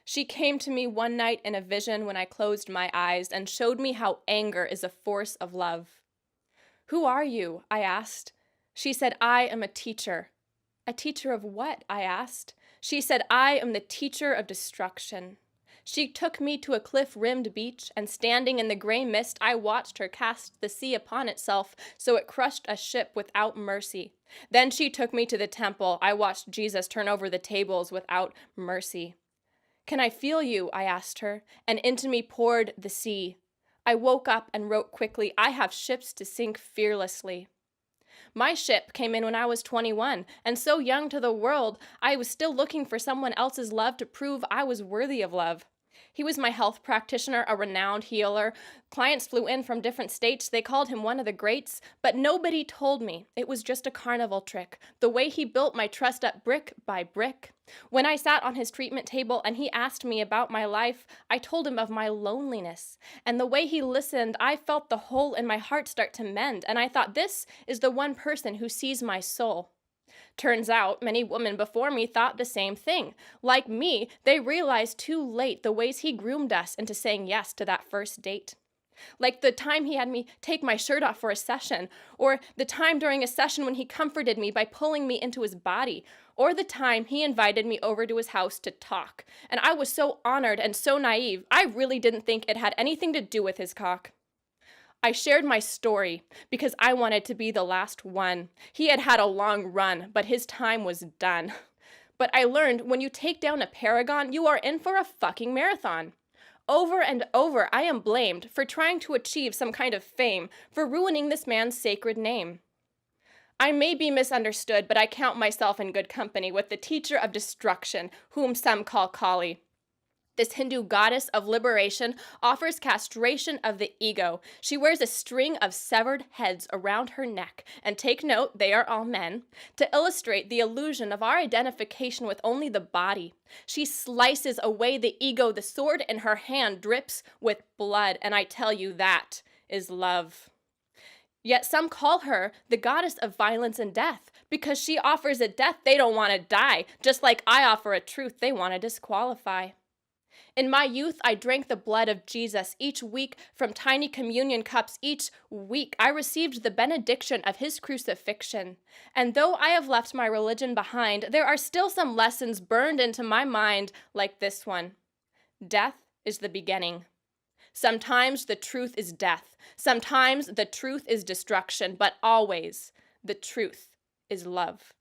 She came to me one night in a vision when I closed my eyes and showed me how anger is a force of love. "Who are you?" I asked. She said, "I am a teacher." "A teacher of what?" I asked. She said, "I am the teacher of destruction." She took me to a cliff-rimmed beach, and standing in the gray mist, I watched her cast the sea upon itself so it crushed a ship without mercy. Then she took me to the temple. I watched Jesus turn over the tables without mercy. "Can I feel you?" I asked her, and into me poured the sea. I woke up and wrote quickly, "I have ships to sink fearlessly." My ship came in when I was 21, and so young to the world, I was still looking for someone else's love to prove I was worthy of love. He was my health practitioner, a renowned healer. Clients flew in from different states. They called him one of the greats, but nobody told me it was just a carnival trick, the way he built my trust up brick by brick. When I sat on his treatment table and he asked me about my life, I told him of my loneliness. And the way he listened, I felt the hole in my heart start to mend, and I thought, this is the one person who sees my soul. Turns out, many women before me thought the same thing. Like me, they realized too late the ways he groomed us into saying yes to that first date. Like the time he had me take my shirt off for a session, or the time during a session when he comforted me by pulling me into his body, or the time he invited me over to his house to talk. And I was so honored and so naive, I really didn't think it had anything to do with his cock. I shared my story because I wanted to be the last one. He had had a long run, but his time was done. But I learned when you take down a paragon, you are in for a fucking marathon. Over and over, I am blamed for trying to achieve some kind of fame, for ruining this man's sacred name. I may be misunderstood, but I count myself in good company with the teacher of destruction, whom some call Kali. This Hindu goddess of liberation offers castration of the ego. She wears a string of severed heads around her neck, and take note, they are all men, to illustrate the illusion of our identification with only the body. She slices away the ego. The sword in her hand drips with blood, and I tell you, that is love. Yet some call her the goddess of violence and death, because she offers a death they don't want to die, just like I offer a truth they want to disqualify. In my youth, I drank the blood of Jesus each week from tiny communion cups. Each week, I received the benediction of his crucifixion. And though I have left my religion behind, there are still some lessons burned into my mind like this one. Death is the beginning. Sometimes the truth is death. Sometimes the truth is destruction, but always the truth is love.